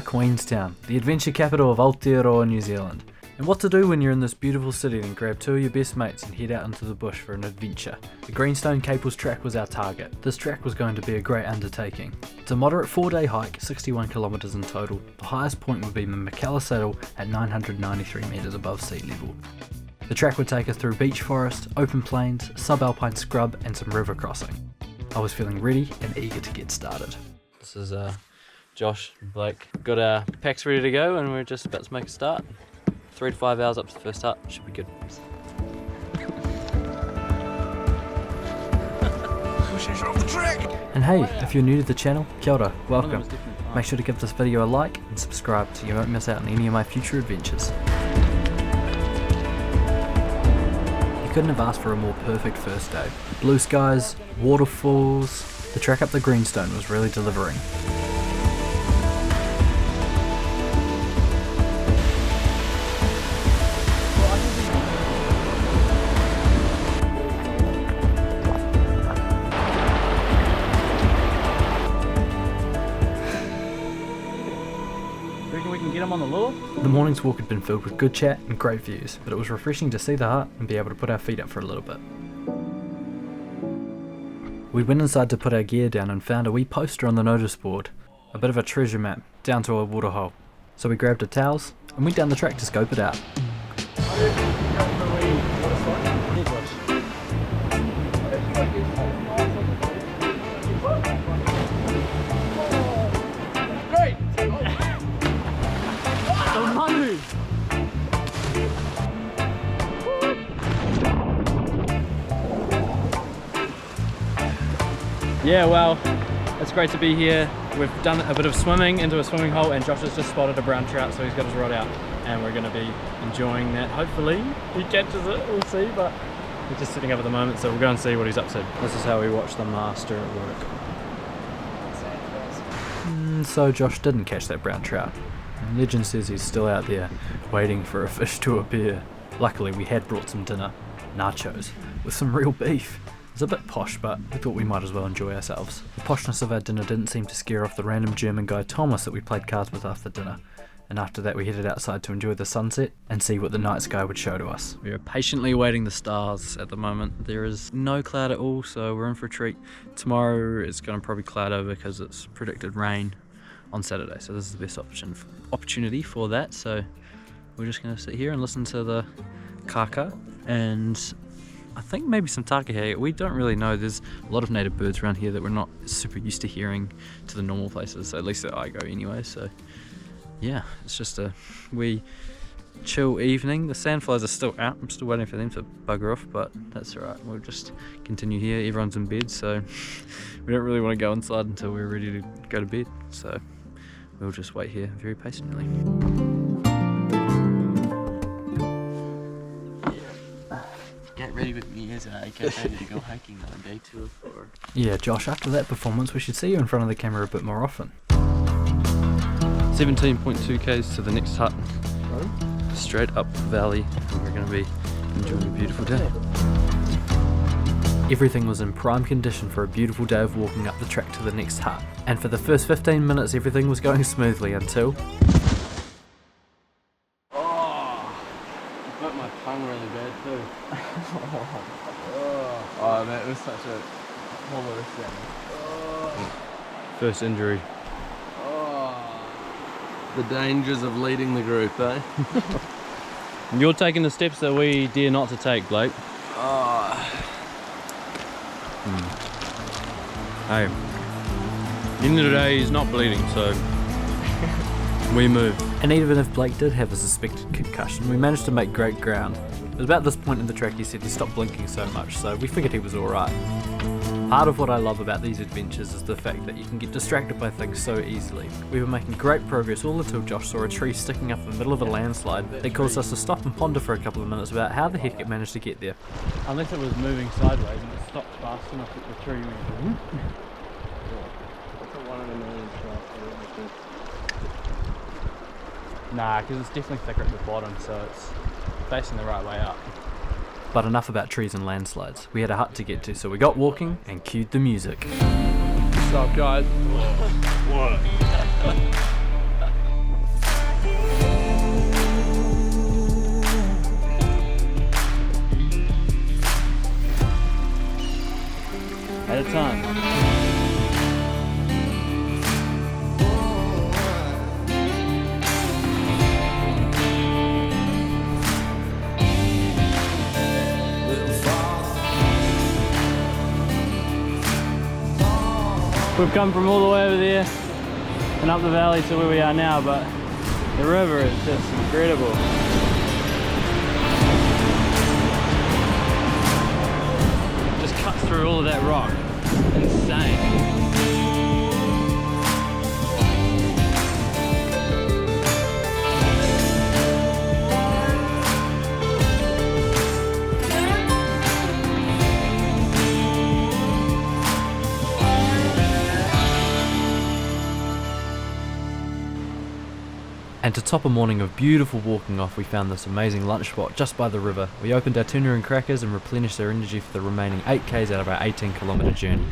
Queenstown, the adventure capital of Aotearoa, New Zealand. And what to do when you're in this beautiful city, then grab two of your best mates and head out into the bush for an adventure. The Greenstone-Caples track was our target. This track was going to be a great undertaking. It's a moderate 4-day hike, 61 kilometres in total. The highest point would be the Mela Hut at 993 metres above sea level. The track would take us through beech forest, open plains, subalpine scrub and some river crossing. I was feeling ready and eager to get started. This is Josh and Blake. Got our packs ready to go and we're just about to make a start. 3 to 5 hours up to the first hut, should be good. And hey, if you're new to the channel, kia ora, welcome. Make sure to give this video a like and subscribe so you won't miss out on any of my future adventures. You couldn't have asked for a more perfect first day. Blue skies, waterfalls, the track up the Greenstone was really delivering. Reckon we can get him on the lure? The morning's walk had been filled with good chat and great views, but it was refreshing to see the hut and be able to put our feet up for a little bit. We went inside to put our gear down and found a wee poster on the notice board, a bit of a treasure map down to a waterhole. So we grabbed our towels and went down the track to scope it out. Yeah, well, it's great to be here. We've done a bit of swimming into a swimming hole and Josh has just spotted a brown trout, so he's got his rod out and we're going to be enjoying that. Hopefully he catches it, we'll see, but he's just sitting up at the moment, so we'll go and see what he's up to. This is how we watch the master at work. So Josh didn't catch that brown trout. And legend says he's still out there waiting for a fish to appear. Luckily we had brought some dinner, nachos, with some real beef. It's a bit posh, but we thought we might as well enjoy ourselves. The poshness of our dinner didn't seem to scare off the random German guy Thomas that we played cards with after dinner, and after that we headed outside to enjoy the sunset and see what the night sky would show to us. We are patiently awaiting the stars at the moment. There is no cloud at all, so we're in for a treat. Tomorrow it's going to probably cloud over because it's predicted rain on Saturday, so this is the best opportunity for that. So we're just going to sit here and listen to the kaka and I think maybe some takahe. We don't really know. There's a lot of native birds around here that we're not super used to hearing to the normal places, so at least that I go anyway. So yeah, it's just a wee chill evening. The sandflies are still out. I'm still waiting for them to bugger off, but that's alright. We'll just continue here. Everyone's in bed, so we don't really want to go inside until we're ready to go to bed. So we'll just wait here very patiently. Get ready with me as I get ready to go hiking on day 2 of 4. Yeah, Josh, after that performance, we should see you in front of the camera a bit more often. 17.2 k's to the next hut. Straight up the valley, and we're going to be enjoying a beautiful day. Everything was in prime condition for a beautiful day of walking up the track to the next hut. And for the first 15 minutes, everything was going smoothly until... Hurt my tongue really bad too. Oh man, it was such a horrible thing. First injury. The dangers of leading the group, eh? You're taking the steps that we dare not to take, Blake. Hey, the end of the day he's not bleeding, so we move. And even if Blake did have a suspected concussion, we managed to make great ground. It was about this point in the track he said he stopped blinking so much, so we figured he was alright. Part of what I love about these adventures is the fact that you can get distracted by things so easily. We were making great progress all until Josh saw a tree sticking up in the middle of a landslide that caused us to stop and ponder for a couple of minutes about how the heck it managed to get there. Unless it was moving sideways and it stopped fast enough that the tree went whoop. That's a 1 in a million shot. Nah, because it's definitely thicker at the bottom, so it's facing the right way up. But enough about trees and landslides. We had a hut to get to, so we got walking and cued the music. What's up, guys? What? We've come from all the way over there and up the valley to where we are now, but the river is just incredible. Just cuts through all of that rock. Insane. And to top a morning of beautiful walking off, we found this amazing lunch spot just by the river. We opened our tuna and crackers and replenished our energy for the remaining 8Ks out of our 18-kilometre journey.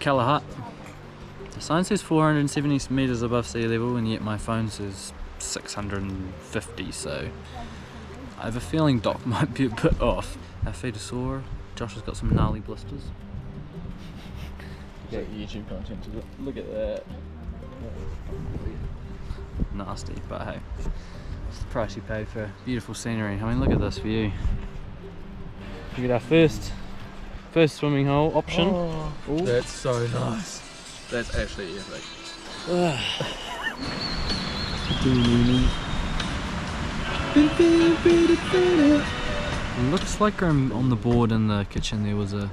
Mela Hut. The sign says 470 metres above sea level, and yet my phone says 650, so I have a feeling Doc might be a bit off. Our feet are sore. Josh has got some gnarly blisters. Is that YouTube content? Look at that. Nasty, but hey, it's the price you pay for beautiful scenery. I mean, look at this view. Look at our first swimming hole option. Oh, that's so nice. That's actually epic. It looks like on the board in the kitchen there was a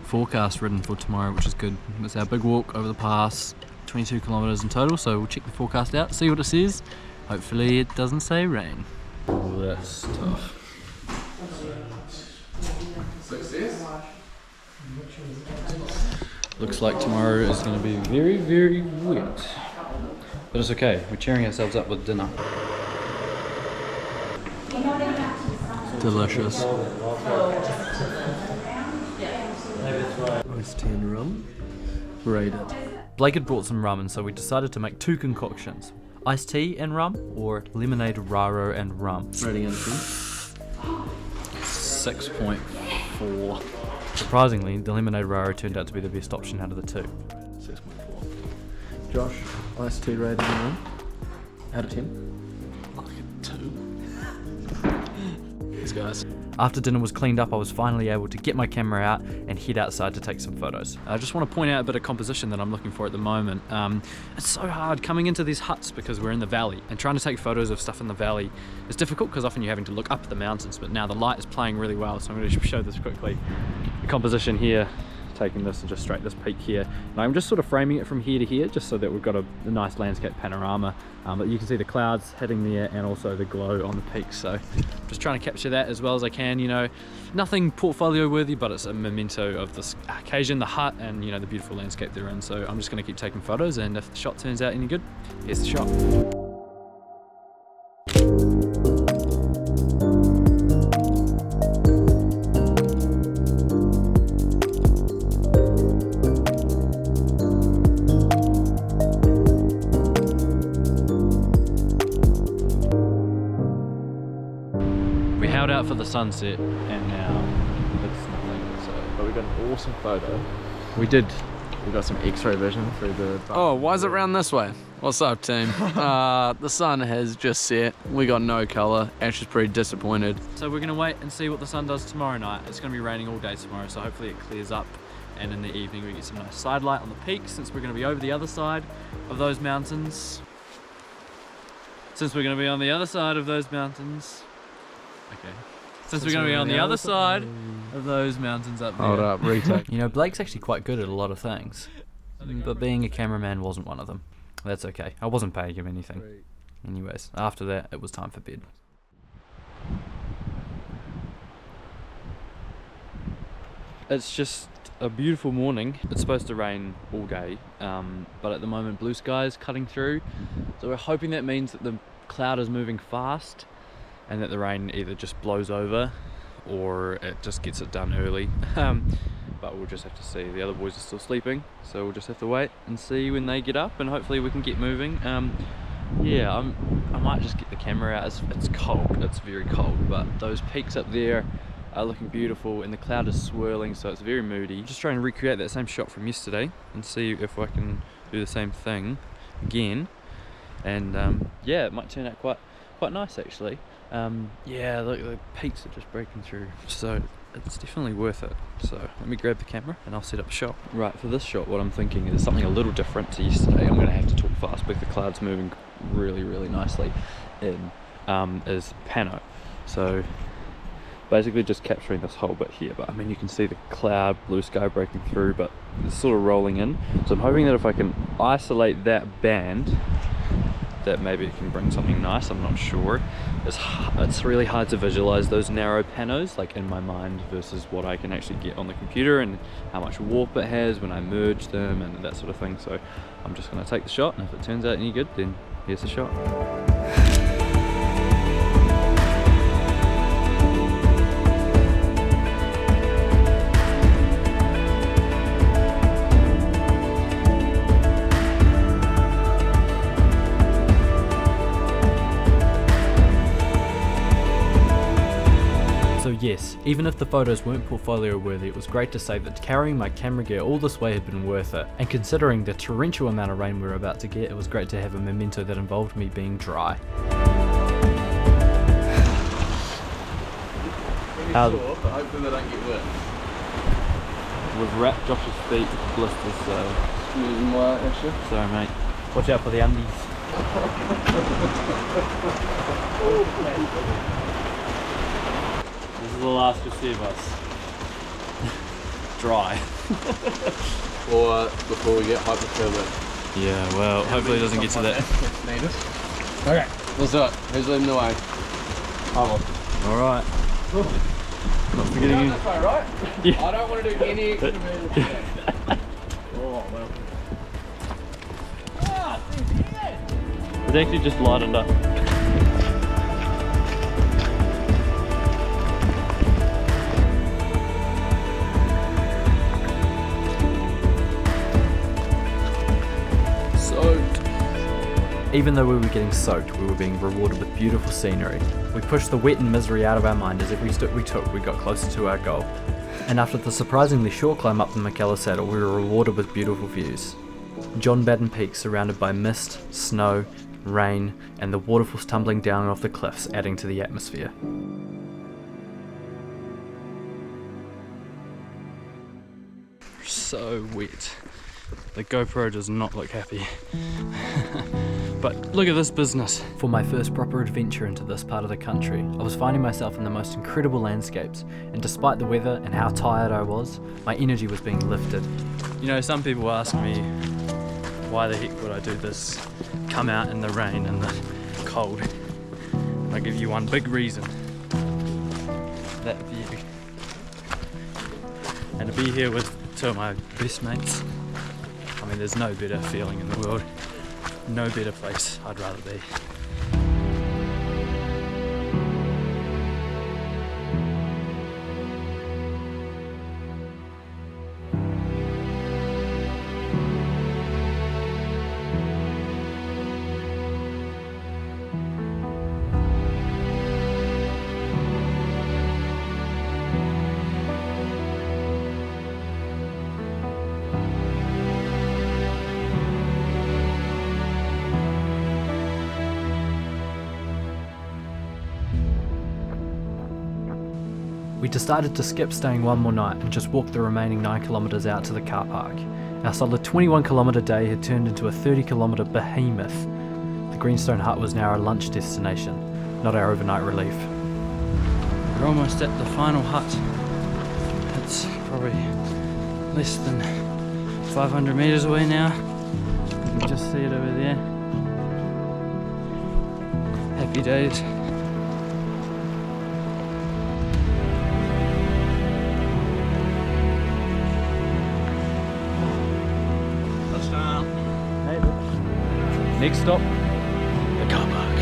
forecast written for tomorrow, which is good. It's our big walk over the pass, 22 kilometres in total, so we'll check the forecast out, see what it says. Hopefully it doesn't say rain. Oh, that's tough. Success? Looks like tomorrow is going to be very, very wet. But it's okay, we're cheering ourselves up with dinner. Delicious. Iced tea and rum. Rate it. Blake had brought some rum, and so we decided to make two concoctions. Iced tea and rum, or lemonade raro and rum. Rating out of 6.4. Surprisingly, the lemonade raro turned out to be the best option out of the two. 6.4. Josh, iced tea rating rum. Out of 10. Like a 2. These guys. After dinner was cleaned up, I was finally able to get my camera out and head outside to take some photos. I just want to point out a bit of composition that I'm looking for at the moment. It's so hard coming into these huts because we're in the valley, and trying to take photos of stuff in the valley is difficult because often you're having to look up the mountains, but now the light is playing really well, so I'm going to show this quickly. The composition here, taking this and just straight this peak here. And I'm just sort of framing it from here to here just so that we've got a nice landscape panorama, but you can see the clouds hitting there and also the glow on the peaks, so just trying to capture that as well as I can. You know, nothing portfolio worthy, but it's a memento of this occasion, the hut, and you know, the beautiful landscape they're in. So I'm just going to keep taking photos, and if the shot turns out any good, here's the shot. Out for the sunset, and now it's nothing. So, But we got an awesome photo. we did. We got some X-ray vision through the... Oh, why is it round this way? What's up, team? The sun has just set. We got no colour. Ash is pretty disappointed. So we're gonna wait and see what the sun does tomorrow night. It's gonna be raining all day tomorrow, so hopefully it clears up, and in the evening we get some nice side light on the peaks, since we're gonna be over the other side of those mountains. Since we're gonna be on the other side of those mountains. Okay. Since we're going to be on the other side of those mountains up there. Hold up, retake. You know, Blake's actually quite good at a lot of things, but being a cameraman wasn't one of them. That's okay, I wasn't paying him anything. Anyways, after that, it was time for bed. It's just a beautiful morning. It's supposed to rain all day, but at the moment blue skies cutting through, so we're hoping that means that the cloud is moving fast and that the rain either just blows over or it just gets it done early. But we'll just have to see. The other boys are still sleeping, so we'll just have to wait and see when they get up, and hopefully we can get moving. yeah, I might just get the camera out. It's cold, it's very cold, but those peaks up there are looking beautiful and the cloud is swirling, so it's very moody. Just trying to recreate that same shot from yesterday and see if I can do the same thing again. And yeah, it might turn out quite nice actually. Yeah, look, the peaks are just breaking through, so it's definitely worth it. So let me grab the camera and I'll set up a shot. Right, for this shot what I'm thinking is something a little different to yesterday. I'm going to have to talk fast because the cloud's moving really nicely in, is pano. So basically just capturing this whole bit here, but I mean you can see the cloud, blue sky breaking through, but it's sort of rolling in. So I'm hoping that if I can isolate that band, that maybe it can bring something nice. I'm not sure. It's really hard to visualize those narrow panos like in my mind versus what I can actually get on the computer and how much warp it has when I merge them and that sort of thing. So I'm just going to take the shot, and if it turns out any good, then here's the shot. So yes, even if the photos weren't portfolio worthy, it was great to say that carrying my camera gear all this way had been worth it. And considering the torrential amount of rain we were about to get, it was great to have a memento that involved me being dry. Hopefully they don't get wet. We've wrapped Josh's feet with blisters, so... Excuse my issue. Sorry mate. Watch out for the undies. This is the last you'll see of us. Dry. Or before we get hypothermic. Yeah, well, hopefully it doesn't get to that. Okay, let's do it. Who's leading the way? I will. Alright. Not forgetting you. That's right? Yeah. I don't want to do any extra movement. Oh, well. It's actually just lightened up. Even though we were getting soaked, we were being rewarded with beautiful scenery. We pushed the wet and misery out of our mind as every step we took, we got closer to our goal. And after the surprisingly short climb up the Mela Saddle, we were rewarded with beautiful views. John Baden Peak surrounded by mist, snow, rain, and the waterfalls tumbling down off the cliffs, adding to the atmosphere. So wet. The GoPro does not look happy. But look at this business. For my first proper adventure into this part of the country, I was finding myself in the most incredible landscapes, and despite the weather and how tired I was, my energy was being lifted. You know, some people ask me, why the heck would I do this? Come out in the rain and the cold. I'll give you one big reason. That view. And to be here with two of my best mates, I mean, there's no better feeling in the world. No better place I'd rather be. We decided to skip staying one more night and just walk the remaining 9 kilometres out to the car park. Our solid 21 kilometre day had turned into a 30 kilometre behemoth. The Greenstone Hut was now our lunch destination, not our overnight relief. We're almost at the final hut. It's probably less than 500 metres away now. You can just see it over there. Happy days. Next stop, the car park.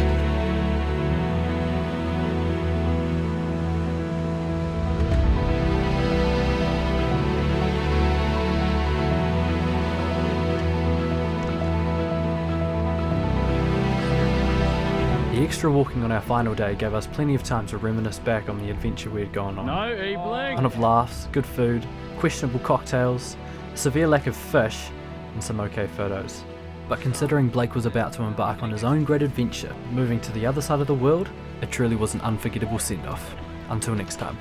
extra walking on our final day gave us plenty of time to reminisce back on the adventure we had gone on. No, E-Blink! One of laughs, good food, questionable cocktails, a severe lack of fish, and some okay photos. But considering Blake was about to embark on his own great adventure, moving to the other side of the world, it truly was an unforgettable send-off. Until next time.